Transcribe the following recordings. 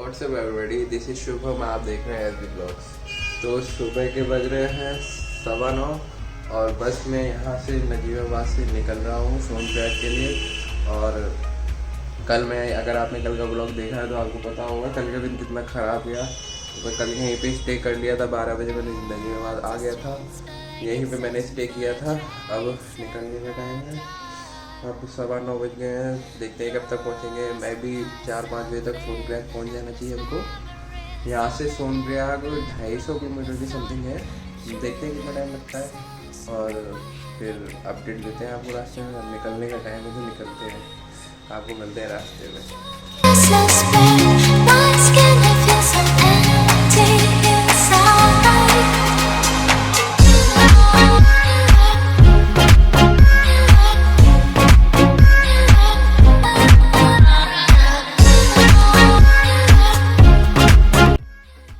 WhatsApp everybody, this is Shubham. आप देख रहे हैं एसबी ब्लॉग्स। तो सुबह के बज रहे हैं 9:15 और बस मैं यहाँ से नजीबाबाद से निकल रहा हूँ सोनप्रयाग के लिए। और कल मैं, अगर आपने कल का ब्लॉग देखा है तो आपको पता होगा कल का दिन कितना ख़राब गया। तो मैं कल यहीं पे स्टे कर लिया था, 12 बजे मैंने नजीबाबाद आ गया था, यहीं पे मैंने स्टे किया था। अब निकलने का टाइम है, अब 9:15 बज गए हैं। देखते हैं कब तक पहुँचेंगे। मैं भी 4-5 बजे तक सोनप्रयाग पहुँच जाना चाहिए हमको। यहाँ से सोनप्रयाग 250 किलोमीटर की समथिंग है। देखते हैं कितना टाइम लगता है और फिर अपडेट देते हैं आपको रास्ते में। अब निकलने का टाइम है तो निकलते हैं, आपको मिलते हैं रास्ते में।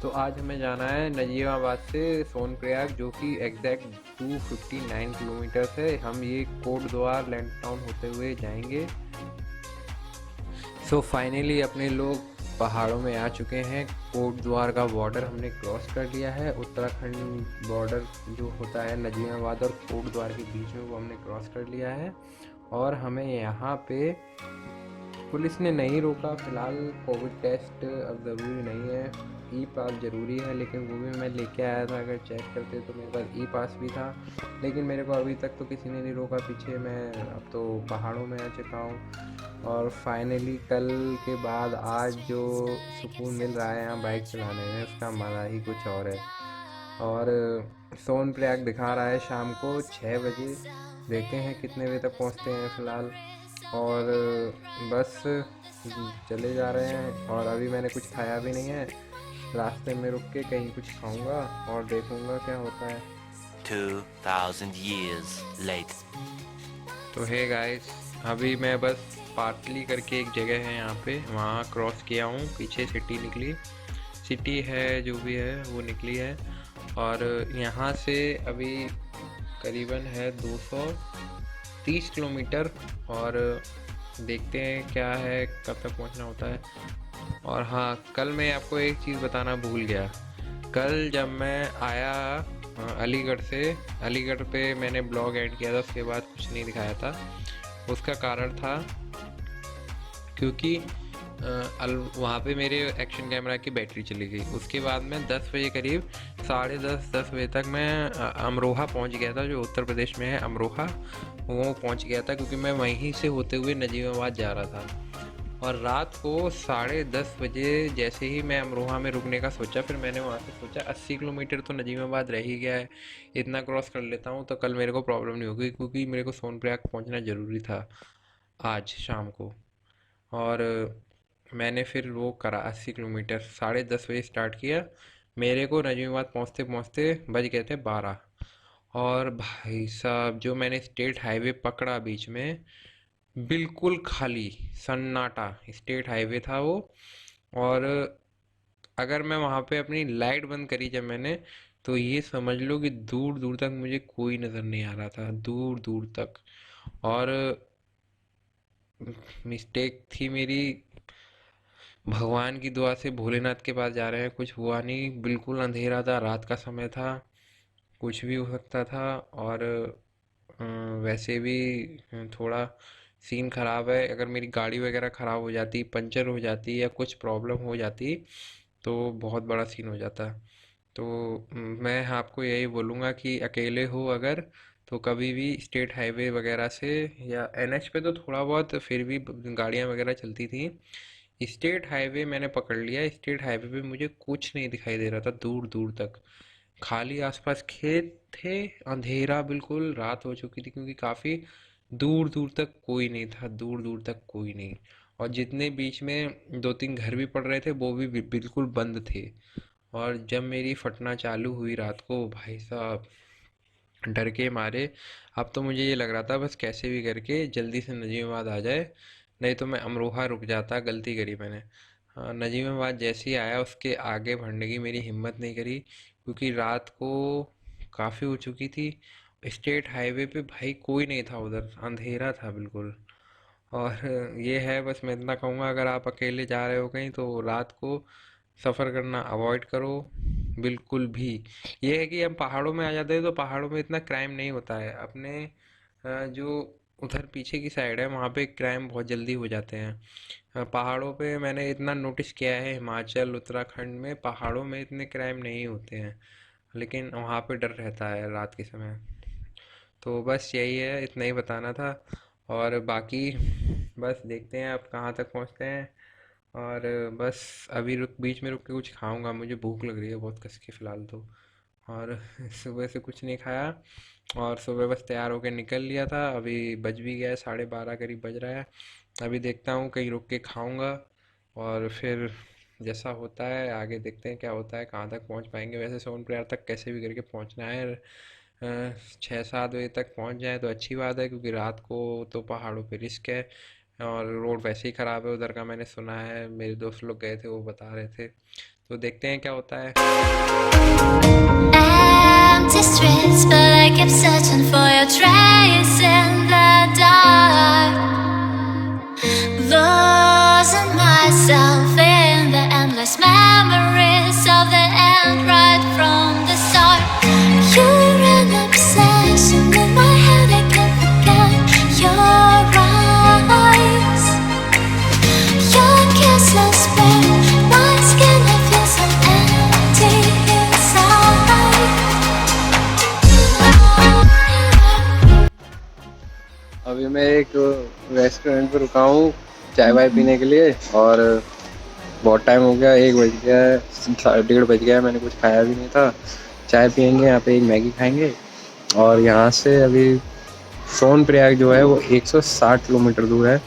तो आज हमें जाना है नजीबाबाद से सोनप्रयाग, जो कि एग्जैक्ट 259 किलोमीटर है। हम ये कोटद्वार लैंड टाउन होते हुए जाएंगे। सो फाइनली अपने लोग पहाड़ों में आ चुके हैं। कोटद्वार का बॉर्डर हमने क्रॉस कर लिया है। उत्तराखंड बॉर्डर जो होता है नजीबाबाद और कोटद्वार के बीच में, वो हमने क्रॉस कर लिया है। और हमें यहाँ पे पुलिस ने नहीं रोका फ़िलहाल। कोविड टेस्ट अब ज़रूरी नहीं है, ई पास ज़रूरी है, लेकिन वो भी मैं लेके आया था। अगर चेक करते तो मेरे पास ई पास भी था, लेकिन मेरे को अभी तक तो किसी ने नहीं रोका पीछे। मैं अब तो पहाड़ों में आ चुका हूँ और फाइनली कल के बाद आज जो सुकून मिल रहा है यहाँ बाइक चलाने में, उसका मज़ा ही कुछ और है। और सोनप्रयाग दिखा रहा है शाम को 6 बजे। देखते हैं कितने बजे तक पहुँचते हैं फ़िलहाल। और बस चले जा रहे हैं और अभी मैंने कुछ खाया भी नहीं है। रास्ते में रुक के कहीं कुछ खाऊंगा और देखूंगा क्या होता है। 2000 years later. तो हे गाइस, अभी मैं बस पाटली करके एक जगह है यहाँ पे, वहाँ क्रॉस किया हूँ। पीछे सिटी निकली, सिटी है जो भी है वो निकली है। और यहाँ से अभी करीबन है 230 किलोमीटर। और देखते हैं क्या है, कब तक पहुँचना होता है। और हाँ, कल मैं आपको एक चीज़ बताना भूल गया। कल जब मैं आया अलीगढ़ से, अलीगढ़ पे मैंने ब्लॉग एंड किया था, उसके बाद कुछ नहीं दिखाया था। उसका कारण था क्योंकि वहाँ पे मेरे एक्शन कैमरा की बैटरी चली गई। उसके बाद मैं 10 बजे करीब, 10:30 बजे तक मैं अमरोहा पहुँच गया था, जो उत्तर प्रदेश में है अमरोहा। वो पहुँच गया था क्योंकि मैं वहीं से होते हुए नजीबाबाद जा रहा था। और रात को 10:30 बजे जैसे ही मैं अमरोहा में रुकने का सोचा, फिर मैंने वहाँ से सोचा 80 किलोमीटर तो नजीबाबाद रह ही गया है, इतना क्रॉस कर लेता हूँ तो कल मेरे को प्रॉब्लम नहीं होगी, क्योंकि मेरे को सोनप्रयाग पहुँचना ज़रूरी था आज शाम को। और मैंने फिर वो करा 80 किलोमीटर, 10:30 बजे स्टार्ट किया। मेरे को नजीबाबाद पहुँचते पहुँचते बज गए थे 12। और भाई साहब, जो मैंने स्टेट हाईवे पकड़ा बीच में, बिल्कुल खाली सन्नाटा स्टेट हाईवे था वो। और अगर मैं वहाँ पे अपनी लाइट बंद करी जब मैंने, तो ये समझ लो कि दूर दूर तक मुझे कोई नज़र नहीं आ रहा था, दूर दूर तक। और मिस्टेक थी मेरी, भगवान की दुआ से भोलेनाथ के पास जा रहे हैं, कुछ हुआ नहीं। बिल्कुल अंधेरा था, रात का समय था, कुछ भी हो सकता था। और वैसे भी थोड़ा सीन ख़राब है। अगर मेरी गाड़ी वगैरह ख़राब हो जाती, पंचर हो जाती या कुछ प्रॉब्लम हो जाती, तो बहुत बड़ा सीन हो जाता। तो मैं आपको यही बोलूँगा कि अकेले हो अगर, तो कभी भी स्टेट हाईवे वगैरह से, या एनएच पे तो थोड़ा बहुत फिर भी गाड़ियाँ वगैरह चलती थी। स्टेट हाईवे मैंने पकड़ लिया। स्टेट हाईवे पे मुझे कुछ नहीं दिखाई दे रहा था दूर दूर तक, खाली आसपास खेत थे, अंधेरा, बिल्कुल रात हो चुकी थी, क्योंकि काफ़ी दूर दूर तक कोई नहीं था, दूर दूर तक कोई नहीं। और जितने बीच में 2-3 घर भी पड़ रहे थे, वो भी बिल्कुल बंद थे। और जब मेरी फटना चालू हुई रात को, भाई साहब, डर के मारे, अब तो मुझे ये लग रहा था बस कैसे भी करके जल्दी से नजीबाबाद आ जाए, नहीं तो मैं अमरोहा रुक जाता। गलती करी मैंने। हाँ, नजीबाबाद जैसे ही आया, उसके आगे बढ़ने की मेरी हिम्मत नहीं करी, क्योंकि रात को काफ़ी हो चुकी थी। स्टेट हाईवे पे भाई कोई नहीं था उधर, अंधेरा था बिल्कुल। और ये है, बस मैं इतना कहूँगा, अगर आप अकेले जा रहे हो कहीं तो रात को सफ़र करना अवॉइड करो बिल्कुल भी। ये है कि हम पहाड़ों में आ जाते हैं तो पहाड़ों में इतना क्राइम नहीं होता है। अपने जो उधर पीछे की साइड है वहाँ पे क्राइम बहुत जल्दी हो जाते हैं। पहाड़ों पे मैंने इतना नोटिस किया है, हिमाचल उत्तराखंड में पहाड़ों में इतने क्राइम नहीं होते हैं, लेकिन वहाँ पे डर रहता है रात के समय। तो बस यही है, इतना ही बताना था। और बाकी बस देखते हैं अब कहाँ तक पहुँचते हैं। और बस अभी बीच में रुक के कुछ खाऊंगा, मुझे भूख लग रही है बहुत कस के फ़िलहाल तो। और सुबह से कुछ नहीं खाया, और सुबह बस तैयार होकर निकल लिया था। अभी बज भी गया है, 12:30 करीब बज रहा है। अभी देखता हूँ कहीं रुक के खाऊंगा, और फिर जैसा होता है आगे देखते हैं क्या होता है, कहाँ तक पहुँच पाएंगे। वैसे सोनप्रयाग तक कैसे भी करके पहुँचना है। 6-7 बजे तक पहुँच जाए तो अच्छी बात है, क्योंकि रात को तो पहाड़ों पे रिस्क है, और रोड वैसे ही ख़राब है उधर का, मैंने सुना है, मेरे दोस्त लोग गए थे वो बता रहे थे। तो देखते हैं क्या होता है। Empty streets, but I kept searching for your trace in the dark. Losing myself in the endless memories of the end right from the start. You're an obsession in my head, I can't forget your eyes. Your kisses burn my skin, I feel so empty inside. अभी मैं एक restaurant पर रुका हूँ चाय वाय पीने के लिए, और बहुत टाइम हो गया, 1 बज गया है, 1:30 बज गया है, मैंने कुछ खाया भी नहीं था। चाय पियेंगे यहाँ पे, एक मैगी खाएंगे, और यहाँ से अभी सोनप्रयाग जो है वो 160 किलोमीटर दूर है,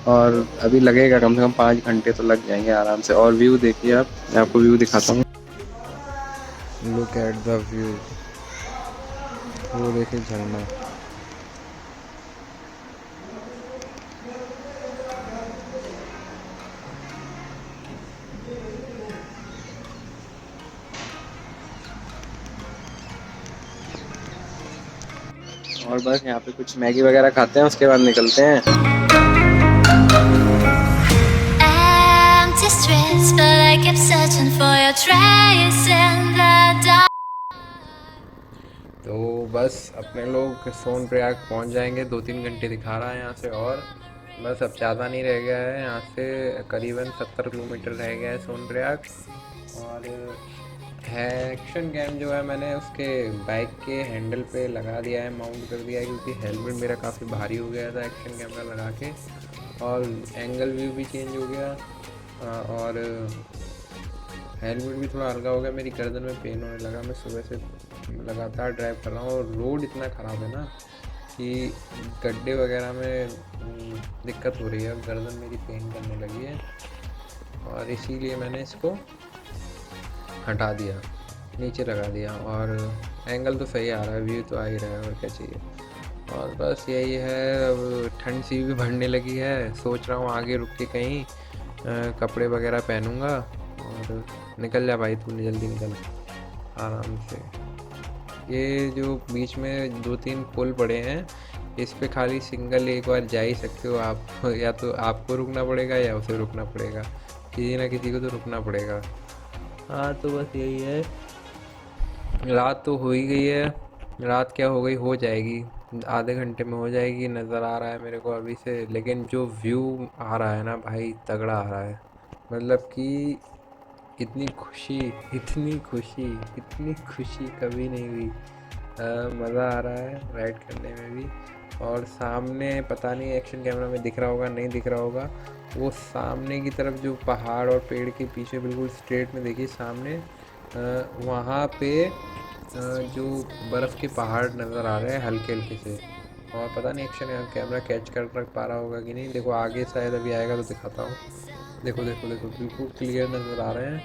और अभी लगेगा कम से कम 5 घंटे तो लग जाएंगे आराम से। और व्यू देखिए आप, मैं आपको व्यू दिखाता हूँ। लुक एट द व्यू, वो देखिए झरना। और बस यहाँ पे कुछ मैगी वगैरह खाते हैं, उसके बाद निकलते हैं। Empty streets, but I kept searching for your trace in the dark. तो बस अपने लोग सोनप्रयाग पहुँच जाएंगे, 2-3 घंटे दिखा रहा है यहाँ से, और बस अब ज़्यादा नहीं रह गया है, यहाँ से करीबन 70 किलोमीटर रह गया है सोनप्रयाग। और है एक्शन कैम जो है, मैंने उसके बाइक के हैंडल पे लगा दिया है, माउंट कर दिया है, क्योंकि हेलमेट मेरा काफ़ी भारी हो गया था एक्शन कैमरा लगा के, और एंगल व्यू भी चेंज हो गया, और हेलमेट भी थोड़ा हल्का हो गया, मेरी गर्दन में पेन होने लगा। मैं सुबह से लगातार ड्राइव कर रहा हूँ, और रोड इतना ख़राब है ना कि गड्ढे वगैरह में दिक्कत हो रही है, अब गर्दन मेरी पेन करने लगी है, और इसीलिए मैंने इसको हटा दिया, नीचे लगा दिया। और एंगल तो सही आ रहा है, व्यू तो आ ही रहा है, और क्या चाहिए। और बस यही है, अब ठंड सी भी बढ़ने लगी है, सोच रहा हूँ आगे रुक के कहीं कपड़े वगैरह पहनूंगा, और निकल जा भाई, तू जल्दी निकल आराम से। ये जो बीच में 2-3 पुल पड़े हैं, इस पे खाली सिंगल एक बार जा ही सकते हो आप, या तो आपको रुकना पड़ेगा या उसे रुकना पड़ेगा, किसी ना किसी को तो रुकना पड़ेगा। हाँ तो बस यही है, रात तो हो ही गई है, रात क्या हो गई, हो जाएगी, आधे घंटे में हो जाएगी, नज़र आ रहा है मेरे को अभी से। लेकिन जो व्यू आ रहा है ना भाई, तगड़ा आ रहा है, मतलब कि इतनी खुशी, इतनी खुशी, इतनी खुशी कभी नहीं हुई। मज़ा आ रहा है राइड करने में भी। और सामने पता नहीं एक्शन कैमरा में दिख रहा होगा नहीं दिख रहा होगा, वो सामने की तरफ जो पहाड़ और पेड़ के पीछे बिल्कुल स्ट्रेट में देखिए सामने, वहाँ पे जो बर्फ़ के पहाड़ नज़र आ रहे हैं हल्के हल्के से। और पता नहीं एक्शन कैमरा कैच कर रख पा रहा होगा कि नहीं, देखो आगे शायद अभी आएगा तो दिखाता हूँ। देखो देखो देखो, बिल्कुल क्लियर नज़र आ रहे हैं।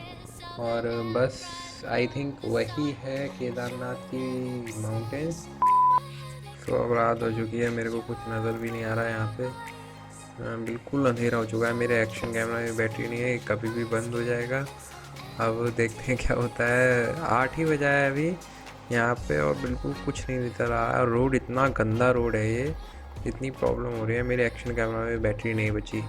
और बस आई थिंक वही है केदारनाथ की माउंटेन्स। तो अब रात हो चुकी है, मेरे को कुछ नज़र भी नहीं आ रहा है यहाँ पे, बिल्कुल अंधेरा हो चुका है। मेरे एक्शन कैमरा में बैटरी नहीं है, कभी भी बंद हो जाएगा। अब देखते हैं क्या होता है। 8 ही बजा है अभी यहाँ पे, और बिल्कुल कुछ नहीं दिख रहा है। रोड इतना गंदा रोड है ये, इतनी प्रॉब्लम हो रही है, मेरे एक्शन कैमरा में बैटरी नहीं बची।